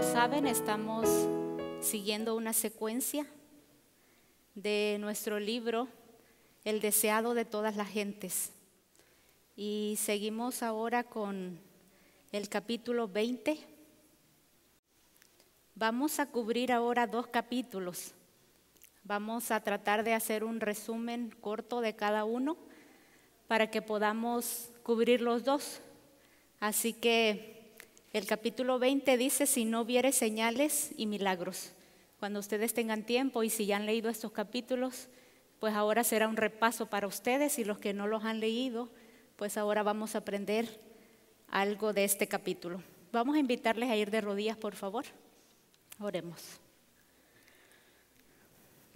Como saben, estamos siguiendo una secuencia de nuestro libro, El deseado de todas las gentes. Y seguimos ahora con el capítulo 20. Vamos a cubrir ahora 2 capítulos. Vamos a tratar de hacer un resumen corto de cada uno para que podamos cubrir los 2. Así que el capítulo 20 dice: si no viere señales y milagros. Cuando ustedes tengan tiempo y si ya han leído estos capítulos, pues ahora será un repaso para ustedes, y los que no los han leído, pues ahora vamos a aprender algo de este capítulo. Vamos a invitarles a ir de rodillas, por favor. Oremos.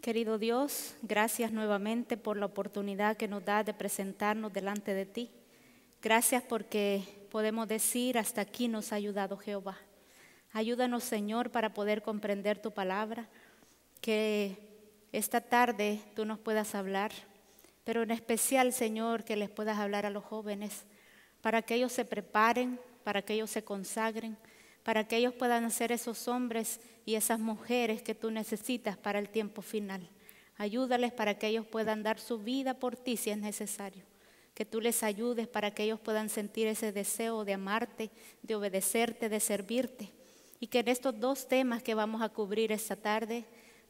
Querido Dios, gracias nuevamente por la oportunidad que nos da de presentarnos delante de ti. Gracias porque podemos decir: hasta aquí nos ha ayudado Jehová. Ayúdanos, Señor, para poder comprender tu palabra, que esta tarde tú nos puedas hablar, pero en especial, Señor, que les puedas hablar a los jóvenes, para que ellos se preparen, para que ellos se consagren, para que ellos puedan ser esos hombres y esas mujeres que tú necesitas para el tiempo final. Ayúdales para que ellos puedan dar su vida por ti si es necesario. Que tú les ayudes para que ellos puedan sentir ese deseo de amarte, de obedecerte, de servirte. Y que en estos 2 temas que vamos a cubrir esta tarde,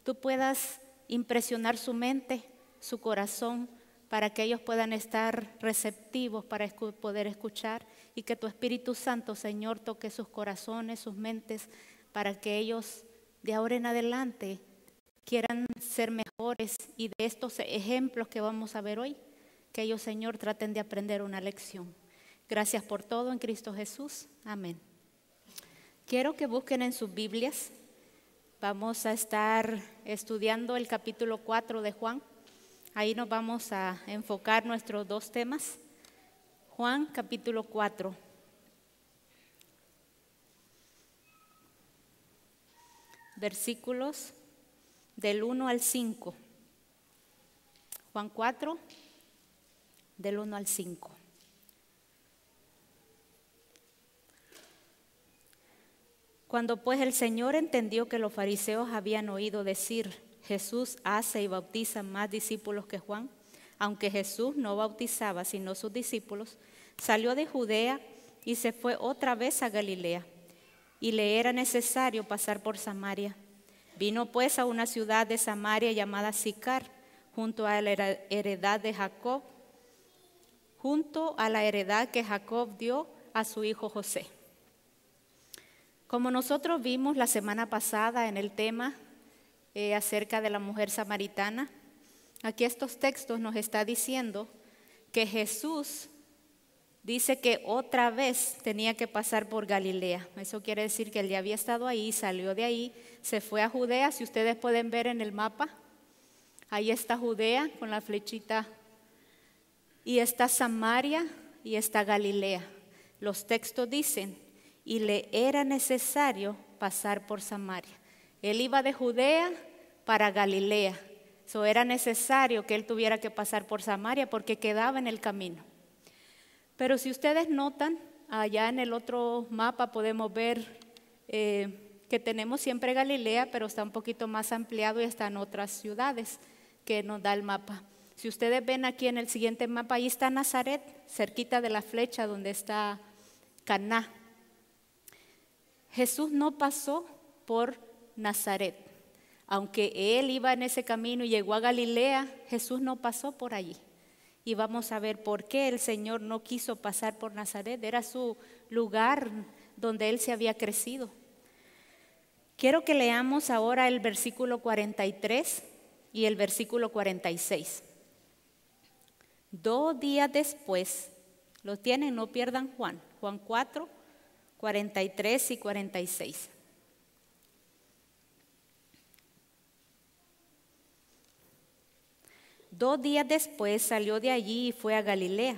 tú puedas impresionar su mente, su corazón, para que ellos puedan estar receptivos para poder escuchar, y que tu Espíritu Santo, Señor, toque sus corazones, sus mentes, para que ellos de ahora en adelante quieran ser mejores, y de estos ejemplos que vamos a ver hoy, que ellos, Señor, traten de aprender una lección. Gracias por todo en Cristo Jesús. Amén. Quiero que busquen en sus Biblias. Vamos a estar estudiando el capítulo 4 de Juan. Ahí nos vamos a enfocar nuestros 2 temas. Juan capítulo 4. Versículos del 1 al 5. Juan 4, del 1 al 5. Cuando pues el Señor entendió que los fariseos habían oído decir: Jesús hace y bautiza más discípulos que Juan, aunque Jesús no bautizaba sino sus discípulos, salió de Judea y se fue otra vez a Galilea, y le era necesario pasar por Samaria. Vino pues a una ciudad de Samaria llamada Sicar, junto a la heredad de Jacob, junto a la heredad que Jacob dio a su hijo José. Como nosotros vimos la semana pasada en el tema acerca de la mujer samaritana, aquí estos textos nos está diciendo que Jesús dice que otra vez tenía que pasar por Galilea. Eso quiere decir que él ya había estado ahí, salió de ahí, se fue a Judea. Si ustedes pueden ver en el mapa, ahí está Judea con la flechita, y está Samaria y está Galilea. Los textos dicen: y le era necesario pasar por Samaria. Él iba de Judea para Galilea. Eso era necesario que él tuviera que pasar por Samaria porque quedaba en el camino. Pero si ustedes notan, allá en el otro mapa podemos ver que tenemos siempre Galilea, pero está un poquito más ampliado y está en otras ciudades que nos da el mapa. Si ustedes ven aquí en el siguiente mapa, ahí está Nazaret, cerquita de la flecha donde está Caná. Jesús no pasó por Nazaret. Aunque él iba en ese camino y llegó a Galilea, Jesús no pasó por allí. Y vamos a ver por qué el Señor no quiso pasar por Nazaret. Era su lugar donde él se había crecido. Quiero que leamos ahora el versículo 43 y el versículo 46. 2 días después, lo tienen, no pierdan Juan 4, 43 y 46. Dos días después salió de allí y fue a Galilea.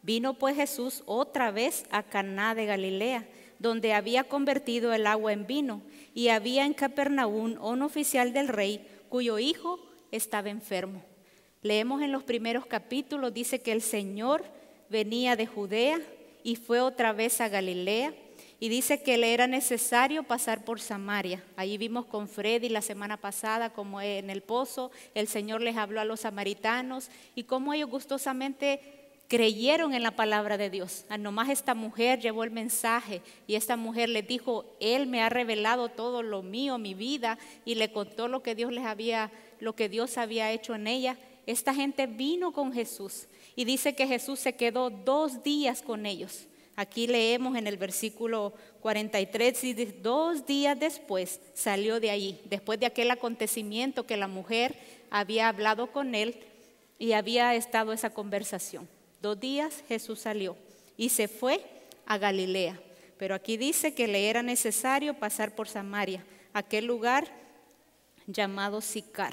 Vino pues Jesús otra vez a Caná de Galilea, donde había convertido el agua en vino, y había en Capernaum un oficial del rey cuyo hijo estaba enfermo. Leemos en los primeros capítulos, dice que el Señor venía de Judea y fue otra vez a Galilea, Y dice que le era necesario pasar por Samaria. Ahí vimos con Freddy la semana pasada como en el pozo el Señor les habló a los samaritanos y cómo ellos gustosamente creyeron en la palabra de Dios. Nomás esta mujer llevó el mensaje y esta mujer les dijo, Él me ha revelado todo lo mío, mi vida, y le contó lo que Dios había hecho en ella. Esta gente vino con Jesús y dice que Jesús se quedó 2 días con ellos. Aquí leemos en el versículo 43, y 2 días después salió de allí, después de aquel acontecimiento que la mujer había hablado con él y había estado esa conversación. 2 días Jesús salió y se fue a Galilea. Pero aquí dice que le era necesario pasar por Samaria, aquel lugar llamado Sicar.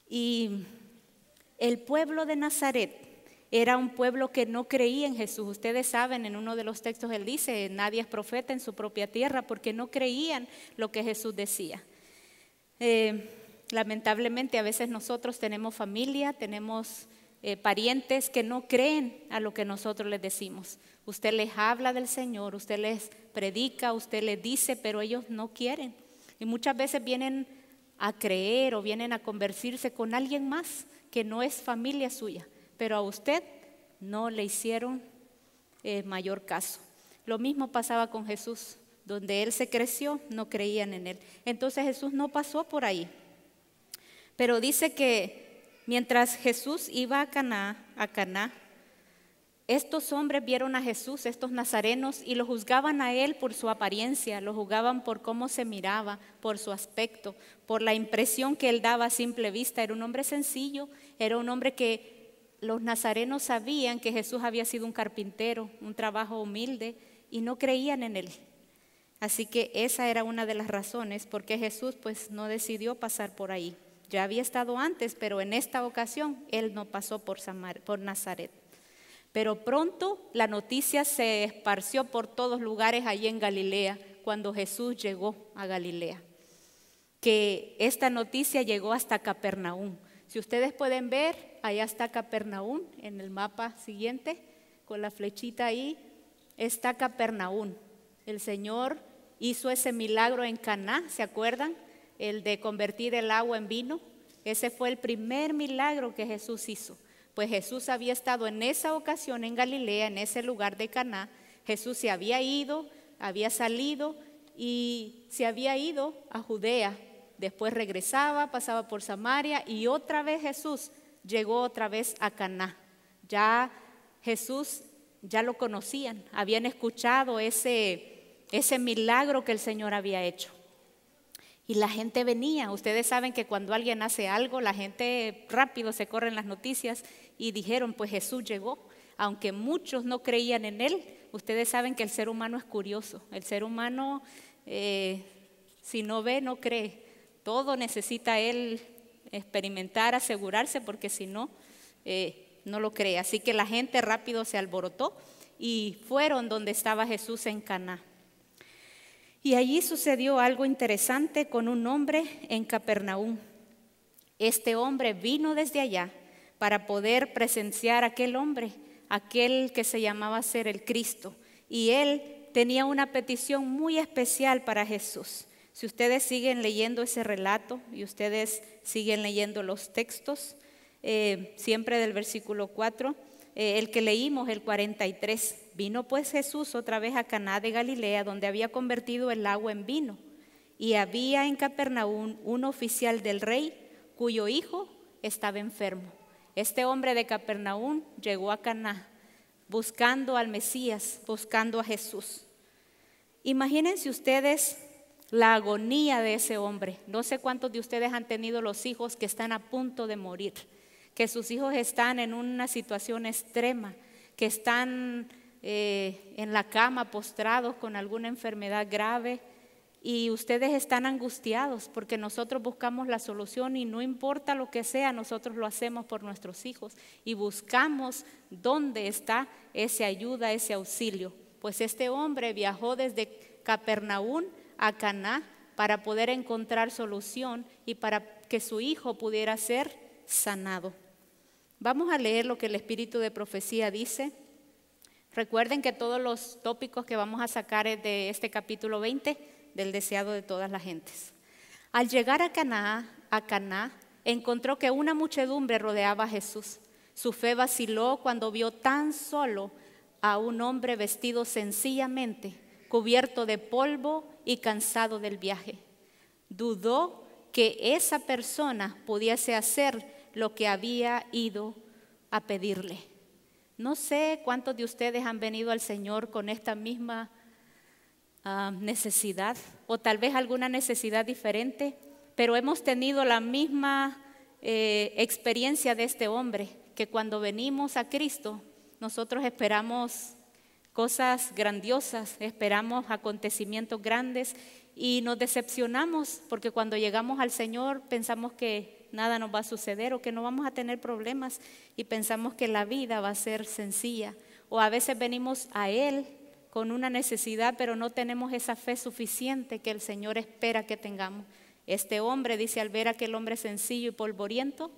Y el pueblo de Nazaret era un pueblo que no creía en Jesús. Ustedes saben, en uno de los textos él dice, nadie es profeta en su propia tierra, porque no creían lo que Jesús decía. Lamentablemente a veces nosotros tenemos familia, tenemos parientes que no creen a lo que nosotros les decimos. Usted les habla del Señor, usted les predica, usted les dice, pero ellos no quieren. Y muchas veces vienen a creer o vienen a convertirse con alguien más que no es familia suya, pero a usted no le hicieron mayor caso. Lo mismo pasaba con Jesús, donde Él se creció, no creían en Él. Entonces Jesús no pasó por ahí. Pero dice que mientras Jesús iba a Caná, estos hombres vieron a Jesús, estos nazarenos, y lo juzgaban a Él por su apariencia, lo juzgaban por cómo se miraba, por su aspecto, por la impresión que Él daba a simple vista. Era un hombre sencillo, era un hombre que los nazarenos sabían que Jesús había sido un carpintero, un trabajo humilde, y no creían en Él. Así que esa era una de las razones por qué Jesús pues no decidió pasar por ahí. Ya había estado antes, pero en esta ocasión Él no pasó por Nazaret. Pero pronto la noticia se esparció por todos lugares allí en Galilea, cuando Jesús llegó a Galilea. Que esta noticia llegó hasta Capernaum. Si ustedes pueden ver, allá está Capernaum, en el mapa siguiente, con la flechita ahí, está Capernaum. El Señor hizo ese milagro en Caná, ¿se acuerdan? El de convertir el agua en vino. Ese fue el primer milagro que Jesús hizo. Pues Jesús había estado en esa ocasión en Galilea, en ese lugar de Caná. Jesús se había ido, había salido y se había ido a Judea. Después regresaba, pasaba por Samaria y otra vez Jesús llegó otra vez a Caná. Ya Jesús ya lo conocían, habían escuchado ese milagro que el Señor había hecho. Y la gente venía. Ustedes saben que cuando alguien hace algo, la gente rápido se corren las noticias y dijeron, pues Jesús llegó. Aunque muchos no creían en Él, ustedes saben que el ser humano es curioso. El ser humano, si no ve, no cree. Todo necesita él experimentar, asegurarse, porque si no, no lo cree. Así que la gente rápido se alborotó y fueron donde estaba Jesús en Caná. Y allí sucedió algo interesante con un hombre en Capernaum. Este hombre vino desde allá para poder presenciar a aquel hombre, aquel que se llamaba ser el Cristo. Y él tenía una petición muy especial para Jesús. Si ustedes siguen leyendo ese relato y ustedes siguen leyendo los textos, siempre del versículo 4, el que leímos, el 43, vino pues Jesús otra vez a Caná de Galilea, donde había convertido el agua en vino. Y había en Capernaum un oficial del rey cuyo hijo estaba enfermo. Este hombre de Capernaum llegó a Caná buscando al Mesías, buscando a Jesús. Imagínense ustedes la agonía de ese hombre. No sé cuántos de ustedes han tenido los hijos que están a punto de morir, que sus hijos están en una situación extrema, que están en la cama postrados con alguna enfermedad grave y ustedes están angustiados porque nosotros buscamos la solución y no importa lo que sea, nosotros lo hacemos por nuestros hijos y buscamos dónde está esa ayuda, ese auxilio. Pues este hombre viajó desde Capernaum a Caná para poder encontrar solución y para que su hijo pudiera ser sanado. Vamos a leer lo que el Espíritu de Profecía dice Recuerden que todos los tópicos que vamos a sacar es de este capítulo 20, del deseado de todas las gentes. Al llegar a Caná, encontró que una muchedumbre rodeaba a Jesús. Su fe vaciló cuando vio tan solo a un hombre vestido sencillamente, cubierto de polvo y cansado del viaje. Dudó que esa persona pudiese hacer lo que había ido a pedirle. No sé cuántos de ustedes han venido al Señor con esta misma necesidad, o tal vez alguna necesidad diferente, pero hemos tenido la misma experiencia de este hombre, que cuando venimos a Cristo, nosotros esperamos cosas grandiosas, esperamos acontecimientos grandes y nos decepcionamos porque cuando llegamos al Señor pensamos que nada nos va a suceder o que no vamos a tener problemas y pensamos que la vida va a ser sencilla. O a veces venimos a Él con una necesidad, pero no tenemos esa fe suficiente que el Señor espera que tengamos. Este hombre dice, al ver a aquel hombre sencillo y polvoriento,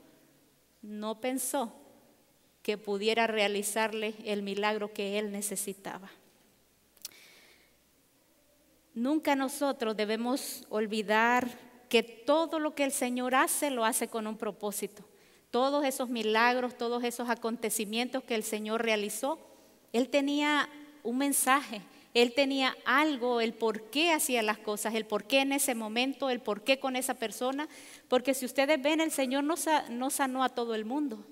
no pensó que pudiera realizarle el milagro que él necesitaba. Nunca nosotros debemos olvidar que todo lo que el Señor hace, lo hace con un propósito. Todos esos milagros, todos esos acontecimientos que el Señor realizó, Él tenía un mensaje, Él tenía algo, el por qué hacía las cosas, el por qué en ese momento, el por qué con esa persona. Porque si ustedes ven, el Señor no sanó a todo el mundo.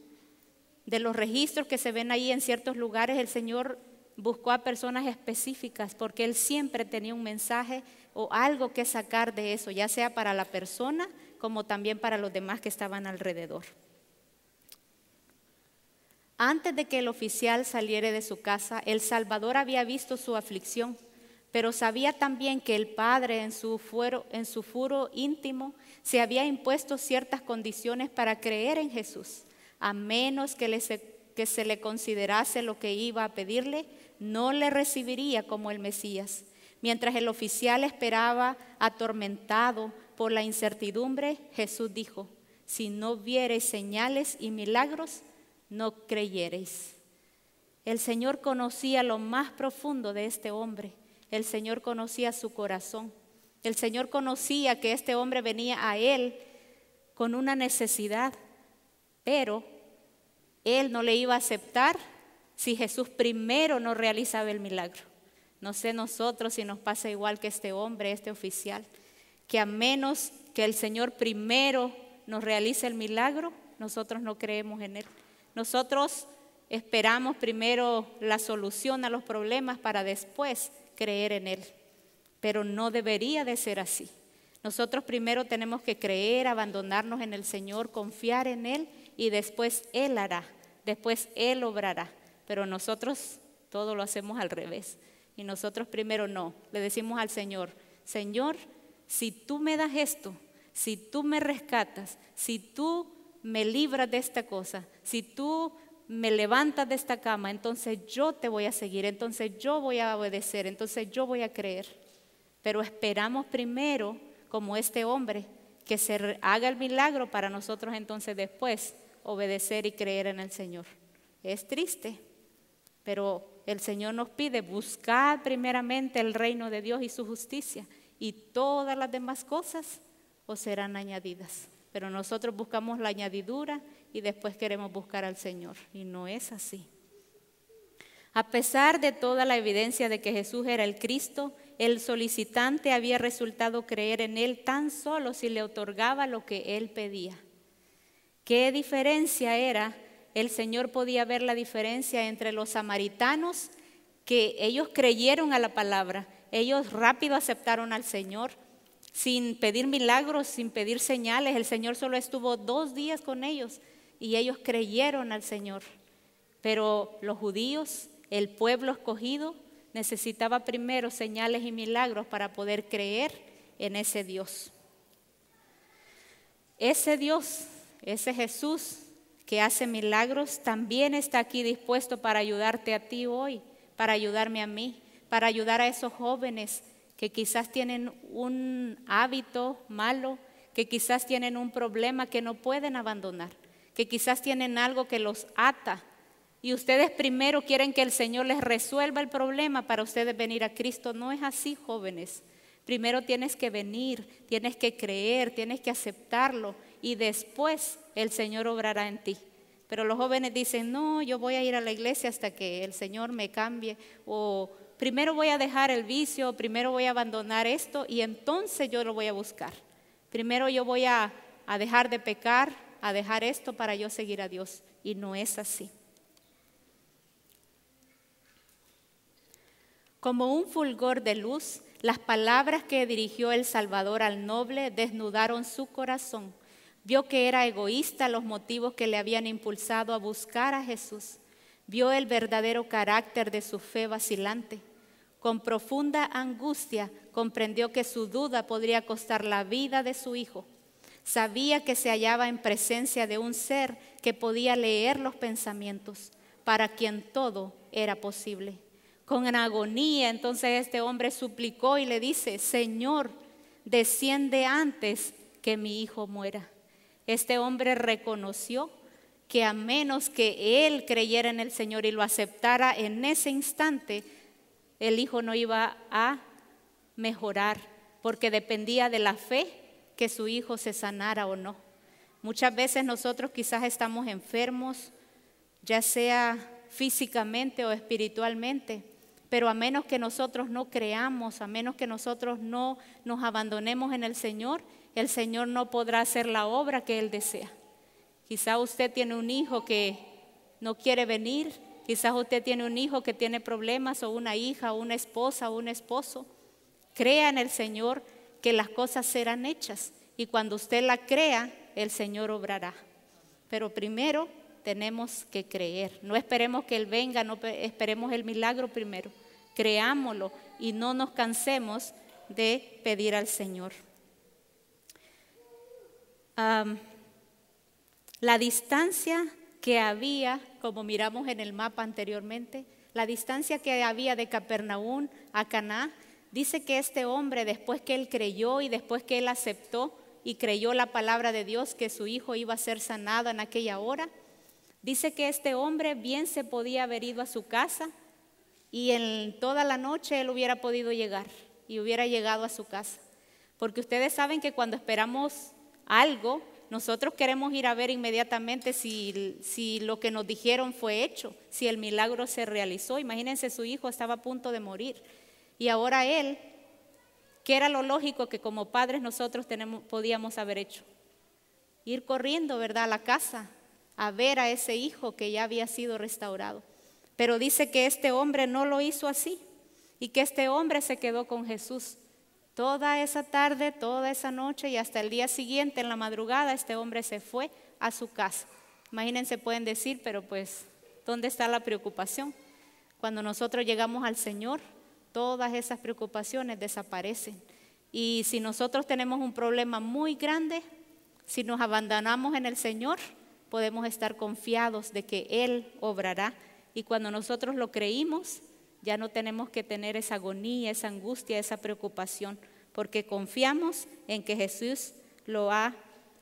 De los registros que se ven ahí en ciertos lugares, el Señor buscó a personas específicas porque Él siempre tenía un mensaje o algo que sacar de eso, ya sea para la persona como también para los demás que estaban alrededor. Antes de que el oficial saliera de su casa, el Salvador había visto su aflicción, pero sabía también que el Padre en su furo íntimo se había impuesto ciertas condiciones para creer en Jesús. A menos que se le considerase lo que iba a pedirle, no le recibiría como el Mesías. Mientras el oficial esperaba atormentado por la incertidumbre, Jesús dijo, si no viereis señales y milagros, no creyereis. El Señor conocía lo más profundo de este hombre. El Señor conocía su corazón. El Señor conocía que este hombre venía a Él con una necesidad, pero Él no le iba a aceptar si Jesús primero no realizaba el milagro. No sé nosotros si nos pasa igual que este hombre, este oficial, que a menos que el Señor primero nos realice el milagro, nosotros no creemos en Él. Nosotros esperamos primero la solución a los problemas para después creer en Él, pero no debería de ser así. Nosotros primero tenemos que creer, abandonarnos en el Señor, confiar en Él y después Él hará, después Él obrará. Pero nosotros todo lo hacemos al revés. Y nosotros primero no, le decimos al Señor, Señor, si tú me das esto, si tú me rescatas, si tú me libras de esta cosa, si tú me levantas de esta cama, entonces yo te voy a seguir, entonces yo voy a obedecer, entonces yo voy a creer. Pero esperamos primero, como este hombre, que se haga el milagro para nosotros entonces después obedecer y creer en el Señor. Es triste, pero el Señor nos pide buscar primeramente el reino de Dios y su justicia, y todas las demás cosas os serán añadidas. Pero nosotros buscamos la añadidura y después queremos buscar al Señor, y no es así. A pesar de toda la evidencia de que Jesús era el Cristo, el solicitante había resultado creer en Él tan solo si le otorgaba lo que Él pedía. ¿Qué diferencia era? El Señor podía ver la diferencia entre los samaritanos, que ellos creyeron a la palabra, ellos rápido aceptaron al Señor, sin pedir milagros, sin pedir señales. El Señor solo estuvo 2 días con ellos y ellos creyeron al Señor. Pero los judíos, el pueblo escogido, necesitaba primero señales y milagros para poder creer en ese Dios. Ese Dios, ese Jesús que hace milagros, también está aquí dispuesto para ayudarte a ti hoy, para ayudarme a mí, para ayudar a esos jóvenes que quizás tienen un hábito malo, que quizás tienen un problema que no pueden abandonar, que quizás tienen algo que los ata y ustedes primero quieren que el Señor les resuelva el problema para ustedes venir a Cristo. No es así, jóvenes. Primero tienes que venir, tienes que creer, tienes que aceptarlo y después el Señor obrará en ti. Pero los jóvenes dicen, no, yo voy a ir a la iglesia hasta que el Señor me cambie, o primero voy a dejar el vicio, primero voy a abandonar esto y entonces yo lo voy a buscar. Primero yo voy a dejar de pecar, a dejar esto para yo seguir a Dios. Y no es así. Como un fulgor de luz, las palabras que dirigió el Salvador al noble desnudaron su corazón. Vio que era egoísta los motivos que le habían impulsado a buscar a Jesús. Vio el verdadero carácter de su fe vacilante. Con profunda angustia comprendió que su duda podría costar la vida de su hijo. Sabía que se hallaba en presencia de un ser que podía leer los pensamientos, para quien todo era posible. Con agonía, entonces este hombre suplicó y le dice, Señor, desciende antes que mi hijo muera. Este hombre reconoció que a menos que él creyera en el Señor y lo aceptara en ese instante, el hijo no iba a mejorar, porque dependía de la fe que su hijo se sanara o no. Muchas veces nosotros quizás estamos enfermos, ya sea físicamente o espiritualmente, pero a menos que nosotros no creamos, a menos que nosotros no nos abandonemos en el Señor no podrá hacer la obra que Él desea. Quizás usted tiene un hijo que no quiere venir, quizás usted tiene un hijo que tiene problemas, o una hija, o una esposa, o un esposo. Crea en el Señor que las cosas serán hechas, y cuando usted la crea, el Señor obrará. Pero primero tenemos que creer. No esperemos que Él venga, no esperemos el milagro primero. Creámoslo y no nos cansemos de pedir al Señor. La distancia que había, como miramos en el mapa anteriormente, la distancia que había de Capernaum a Caná, dice que este hombre, después que él creyó y después que él aceptó y creyó la palabra de Dios, que su hijo iba a ser sanado en aquella hora, dice que este hombre bien se podía haber ido a su casa y en toda la noche él hubiera podido llegar y hubiera llegado a su casa. Porque ustedes saben que cuando esperamos algo, nosotros queremos ir a ver inmediatamente si lo que nos dijeron fue hecho, si el milagro se realizó. Imagínense, su hijo estaba a punto de morir y ahora él, ¿qué era lo lógico que como padres nosotros podíamos haber hecho? Ir corriendo, ¿verdad?, a la casa a ver a ese hijo que ya había sido restaurado. Pero dice que este hombre no lo hizo así y que este hombre se quedó con Jesús. Toda esa tarde, toda esa noche y hasta el día siguiente en la madrugada este hombre se fue a su casa. Imagínense, pueden decir, pero pues, ¿dónde está la preocupación? Cuando nosotros llegamos al Señor, todas esas preocupaciones desaparecen. Y si nosotros tenemos un problema muy grande, si nos abandonamos en el Señor, podemos estar confiados de que Él obrará. Y cuando nosotros lo creímos, ya no tenemos que tener esa agonía, esa angustia, esa preocupación, porque confiamos en que Jesús lo ha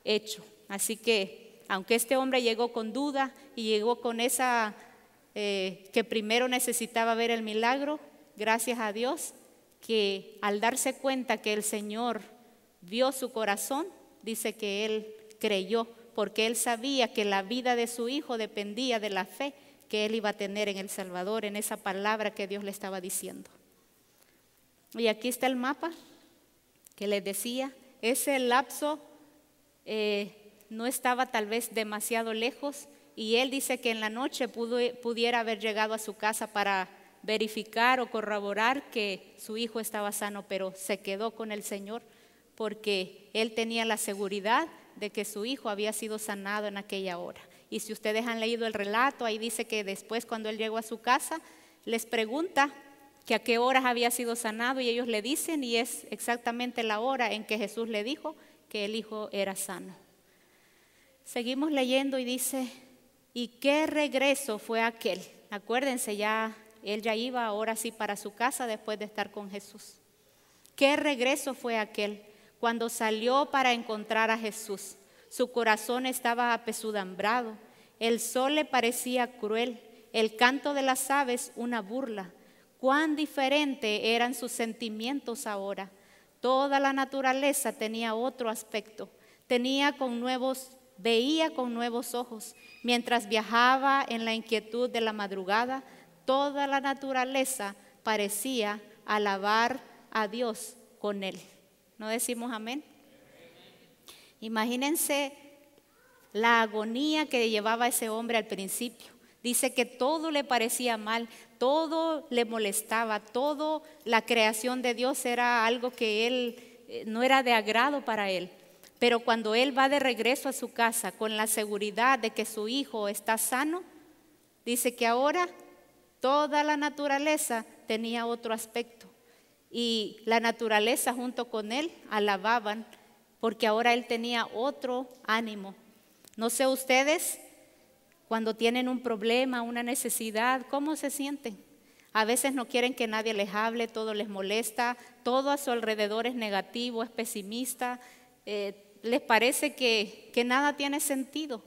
hecho. Así que, aunque este hombre llegó con duda y llegó con esa que primero necesitaba ver el milagro, gracias a Dios, que al darse cuenta que el Señor vio su corazón, dice que él creyó, porque él sabía que la vida de su hijo dependía de la fe que él iba a tener en el Salvador, en esa palabra que Dios le estaba diciendo. Y aquí está el mapa que les decía. Ese lapso no estaba tal vez demasiado lejos, y él dice que en la noche pudiera haber llegado a su casa para verificar o corroborar que su hijo estaba sano, pero se quedó con el Señor porque él tenía la seguridad de que su hijo había sido sanado en aquella hora. Y si ustedes han leído el relato, ahí dice que después, cuando él llegó a su casa, les pregunta que a qué horas había sido sanado, y ellos le dicen, y es exactamente la hora en que Jesús le dijo que el hijo era sano. Seguimos leyendo y dice, ¿y qué regreso fue aquel? Acuérdense, él ya iba ahora sí para su casa después de estar con Jesús. ¿Qué regreso fue aquel? Cuando salió para encontrar a Jesús, su corazón estaba apesadumbrado, el sol le parecía cruel el canto de las aves una burla. Cuán diferente eran sus sentimientos ahora. Toda la naturaleza tenía otro aspecto. Veía con nuevos ojos. Mientras viajaba en la inquietud de la madrugada, toda la naturaleza parecía alabar a Dios con él. ¿No decimos amén? Imagínense la agonía que llevaba ese hombre al principio. Dice que todo le parecía mal, todo le molestaba, toda la creación de Dios era algo que él no era de agrado para él. Pero cuando él va de regreso a su casa con la seguridad de que su hijo está sano, dice que ahora toda la naturaleza tenía otro aspecto. Y la naturaleza junto con él alababan porque ahora él tenía otro ánimo. No sé ustedes, cuando tienen un problema, una necesidad, ¿cómo se sienten? A veces no quieren que nadie les hable, todo les molesta, todo a su alrededor es negativo, es pesimista, les parece que nada tiene sentido.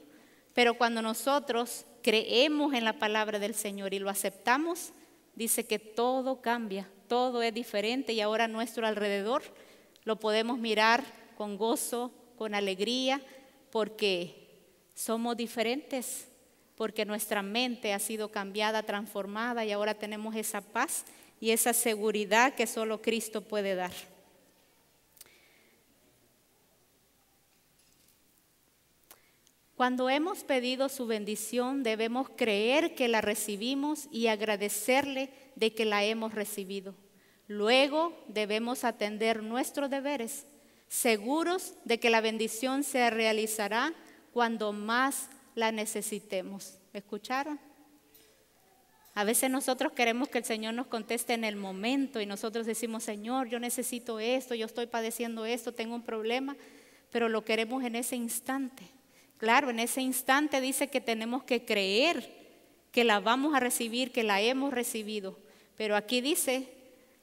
Pero cuando nosotros creemos en la palabra del Señor y lo aceptamos, dice que todo cambia, todo es diferente y ahora a nuestro alrededor lo podemos mirar con gozo, con alegría, porque somos diferentes, porque nuestra mente ha sido cambiada, transformada y ahora tenemos esa paz y esa seguridad que solo Cristo puede dar. Cuando hemos pedido su bendición, debemos creer que la recibimos y agradecerle de que la hemos recibido. Luego debemos atender nuestros deberes, seguros de que la bendición se realizará cuando más la necesitemos. ¿Escucharon? A veces nosotros queremos que el Señor nos conteste en el momento y nosotros decimos, Señor, yo necesito esto, yo estoy padeciendo esto, tengo un problema, pero lo queremos en ese instante. Claro, en ese instante dice que tenemos que creer que la vamos a recibir, que la hemos recibido. Pero aquí dice,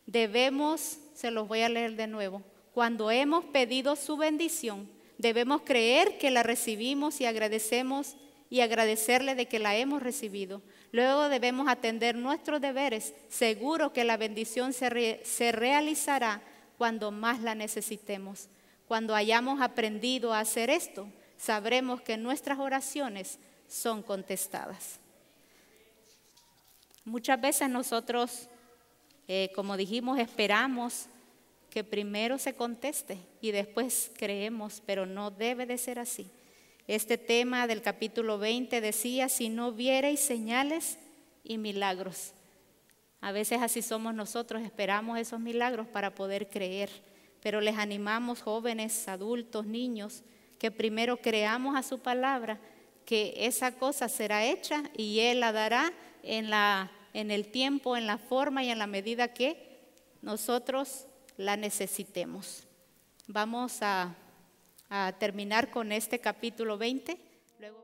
debemos, se los voy a leer de nuevo, cuando hemos pedido su bendición, debemos creer que la recibimos y agradecerle de que la hemos recibido. Luego debemos atender nuestros deberes, seguro que la bendición se realizará cuando más la necesitemos. Cuando hayamos aprendido a hacer esto, sabremos que nuestras oraciones son contestadas. Muchas veces nosotros, como dijimos, esperamos que primero se conteste y después creemos, pero no debe de ser así. Este tema del capítulo 20 decía, si no viereis señales y milagros. A veces así somos nosotros, esperamos esos milagros para poder creer, pero les animamos, jóvenes, adultos, niños, que primero creamos a su palabra, que esa cosa será hecha y Él la dará en el tiempo, en la forma y en la medida que nosotros la necesitemos. Vamos a terminar con este capítulo 20. Luego